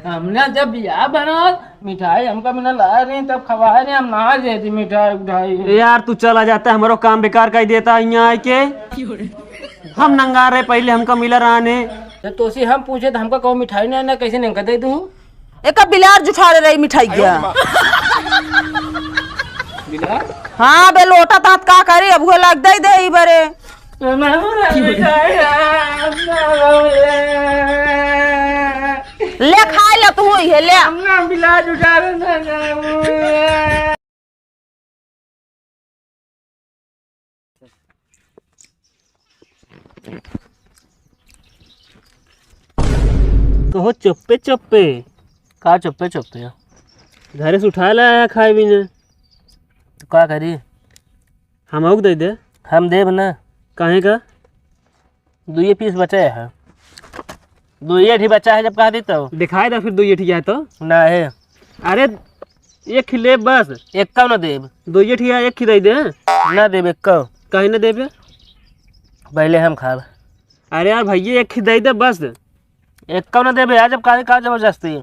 हमने जब बियाह बना मिठाई हमका बिना ला रही तब खवा रहे हम ना देती मिठाई उठाई। यार तू चला जाता है, हमारो काम बेकार कर देता यहाँ आके। हम नंगा रहे पहले हमका मिला रहने। तो सी हम पूछे तो हमका कहो मिठाई ना कैसे नहीं दे दूँ। एक बिलार जुठा रही मिठाई गया। बिलार हाँ बे लोटा तात का करे अब वो लग दे दे बरे ले खा ले तू ये ले हमने बिलार उठा रहे। तो हो चुप्पे चुप्पे का चुप्पे चुप्पे घरे से उठा लाया खाए भी ने। तो का करी हम दे दे। हम देव ना काहे का? 2 पीस बचे है। 2 ही बचा है जब कहा दी तो दिखाए था फिर 2 ठीक है तो ना है। अरे एक खिले बस एक का ना देव 2 ठीक है, एक खिलाई दे ना देव एक का कहीं ना देवे पहले हम खा। अरे यार भैया एक खिलाई दे बस। एक का ना देव यार जब कहा जबरदस्ती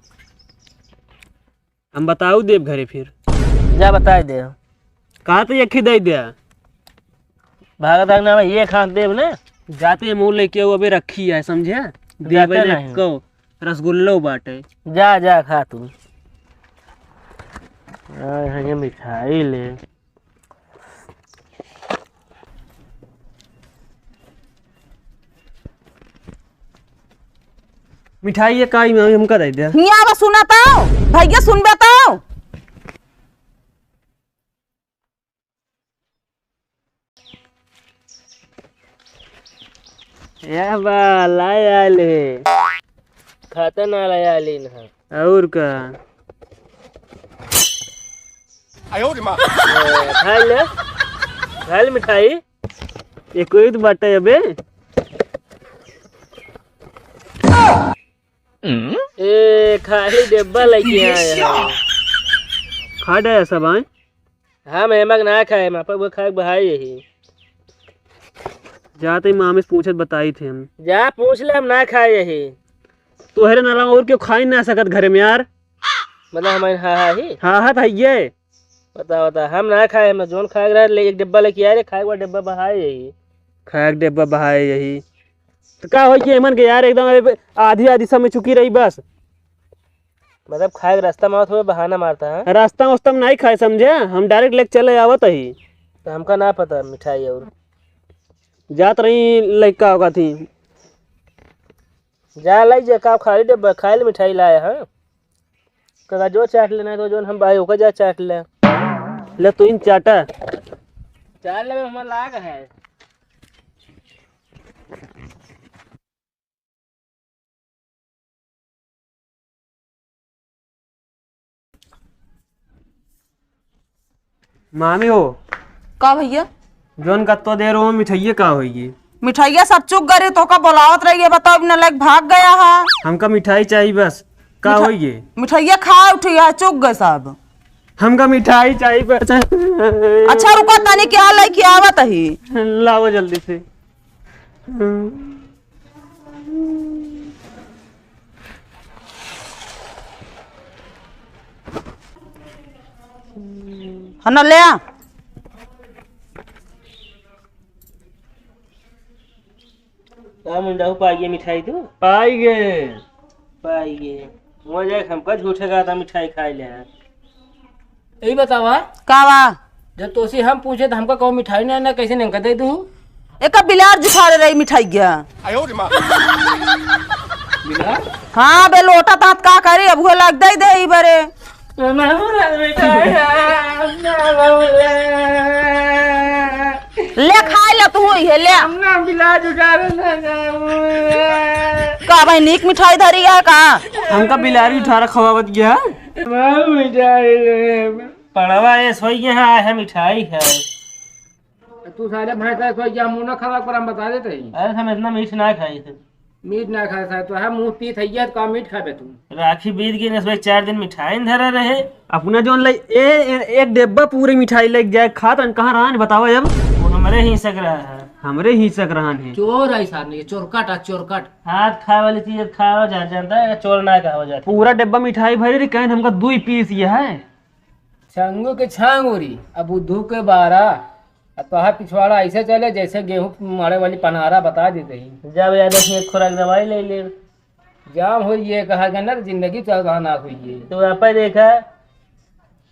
हम बताऊ देव घरे फिर जा बता दे कहा तो एक खिलाई दे। भागत भागना में ये खा देव ना जाते मुँह लेके वो अभी रखी है समझे। देवे जाते ने नहीं। को रसगुल्लो बाटे। जा जा खा तू। ये मिठाई ले मिठाई ये काई में हमका दे दे। यहाँ बस सुना तो भैया सुन बताओ। या बा लाया ले खाता ना लाया लीन है और का खा ले मिठाई ये कोई तो बाटे अबे। ए खाली डिब्बा लेके आया है। खा डे सब आए। हम हेमक ना खाए मापा वो खा बहाई यही जाते ही मामी से पूछत बताई थे हम। जा पूछ ले हम ना खाए यही तो हेरे नाला और क्यों खा ही ना सकत घरे में यार। मतलब हमारे हाँ ही हाँ हाँ भैया बता बता हम ना खाए मैं जोन खा रहा ले एक डिब्बा लेके आए खाए हुआ डिब्बा बहाए यही खाए डिब्बा बहाए यही तो क्या हो कि मन के यार एकदम आधी आधी समय चुकी रही बस। मतलब खाए रास्ता में थोड़ा बहाना मारता है। रास्ता वास्ता में नहीं खाए समझे, हम डायरेक्ट लेके चले आवत ही। तो हमका ना पता मिठाई और जात रही लड़का होगा थी जा लाई जा का खाली डिब्बा खाए ले मिठाई लाया है कहा जो चाट लेना है तो जो हम भाई होकर जा चाट ले तो इन चाटा चाट ले हमारा लाग है। मामी हो का भैया जोन कत्तो दे रहा हूँ मिठाइये का होगी। मिठाइया सब चुक गए तो का बुलावत रही है बताओ बिना लाइक भाग गया है। हमका मिठाई चाहिए बस का होगी। मिठाइया खा उठी है चुक गए सब। हमका मिठाई चाहिए बस। अच्छा रुको तनी क्या लेके आवत ही लाओ जल्दी से। है ना ले आ। मुंडा पाई गए मिठाई तो पाई गए पाई गए वो जाए हमका झूठे का था मिठाई खाए ले यही बतावा कावा जब तो हम पूछे तो हमका कहो मिठाई ना कैसे नहीं दे दूँ। एक बिलार जुठा रही मिठाई गया। बिलार हाँ बे लोटा तात का करे अब वो लग दे दे बरे ले खा ले तू ये ले का भाई नीक मिठाई धरी है का। हमका बिलारी उठा रखा खवावत गया। पड़वा ये सोई के यहाँ है मिठाई है तू सारे भाई सोई के मुँह न खा पर हम बता देते अरे हम इतना मीठ ना खाई थे मीठ ना खा था तो हम मुँह पी थी तो का मीठ खाबे तुम राखी बीत गई न 4 दिन मिठाई धरा रहे अपना जोन एक डिब्बा पूरी मिठाई लेके जाए खा तो कहाँ रहा बताओ अब। हमरे ही सक रहा है, हमरे ही सक रहन है। चोर है सामने, चोरकट है चोरकट। हाथ खाए वाली चीज खाओ जानता है, चोर ना कहा जाता। पूरा डिब्बा मिठाई भरी रही, कहन हमका 2 पीस ये है। छंगू के छांगुरी अब बुद्धू के 12। अब तो पिछवाड़ा ऐसे चले जैसे गेहूं मारे वाली पनारा बता देते ही। जब याद एक खुराक दवाई ले ले जाम हो ये कहा गया जिंदगी चल ना हुई है। तो आप देखा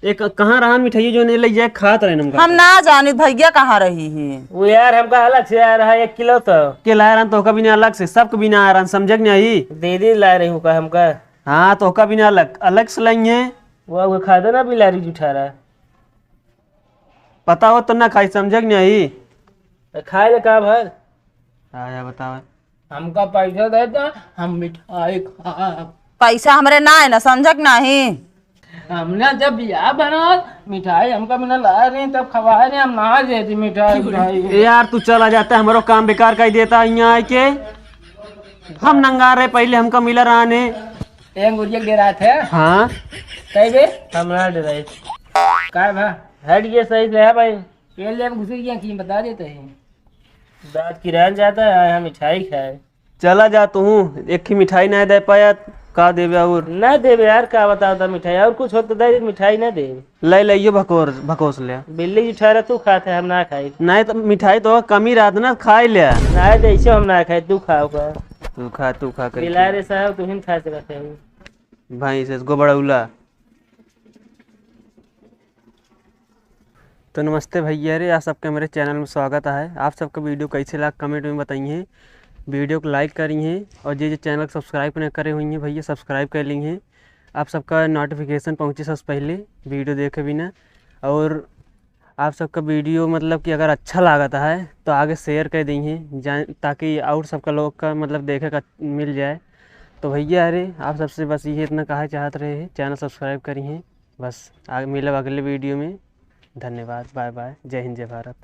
एक कहाँ रहा मिठाई जो नहीं ले जाए खात रहे हमका। हम ना जानी भैया कहाँ रही है। वो यार हमका अलग से आ रहा है 1 किलो तो के लाए रहा तो का बिना अलग से, सबके बिना आ रहा समझ नहीं। दीदी ला रही हूँ का हमका। हाँ तो का बिना अलग अलग से लाइए। वो खा दो ना बिलारी जुठा रहा पता हो तो ना खाई समझ नहीं। खाए ले का भर आया बताओ। हमका पैसा दे दो हम मिठाई खा। पैसा हमरे ना है ना समझक नहीं। हमने जब बियाह बना मिठाई हमका बिना ला रही तब खवा रहे हम ना देती मिठाई। यार तू चला जाता है, हमारो काम बेकार कर देता यहाँ आके। हम नंगा रहे पहले हमका मिला रहने। एक गुड़िया दे रहा थे। हाँ कई बे हम ना दे रहे का भा हट ये सही से है भाई। पेल ले घुसी गया की बता देते हैं। दांत किरान जाता है हम मिठाई खाए। चला जा तू, एक ही मिठाई नहीं दे पाया का देवे और ना देवे यार का बताओ था मिठाई और कुछ हो तो दे मिठाई ना दे। ले लियो भकोस ले। बिल्ली जुठा रहा तू खाते हम ना खाई। नहीं तो मिठाई तो कमी रात ना खाई ले। ना जैसे हम ना खाए तू खाओ का। तू खा कर बिला रे साहब तुम खा सकते हो भाई से इसको बड़ा उला। तो नमस्ते भैया रे, आप सबका मेरे चैनल में स्वागत है। आप सबका वीडियो कैसे लगा कमेंट में बताइए। वीडियो को लाइक करिए और जो चैनल को सब्सक्राइब नहीं करे हुई हैं भैया सब्सक्राइब कर लीजिए। आप सबका नोटिफिकेशन पहुँचे सबसे पहले वीडियो देखे बिना। और आप सबका वीडियो मतलब कि अगर अच्छा लागता है तो आगे शेयर कर दीजिए ताकि और सबका लोग का मतलब देखे का मिल जाए। तो भैया अरे आप सबसे बस ये इतना कहा चाहते रहे, चैनल सब्सक्राइब करिए। बस आगे मिले अगले वीडियो में। धन्यवाद, बाय बाय, जय हिंद जय भारत।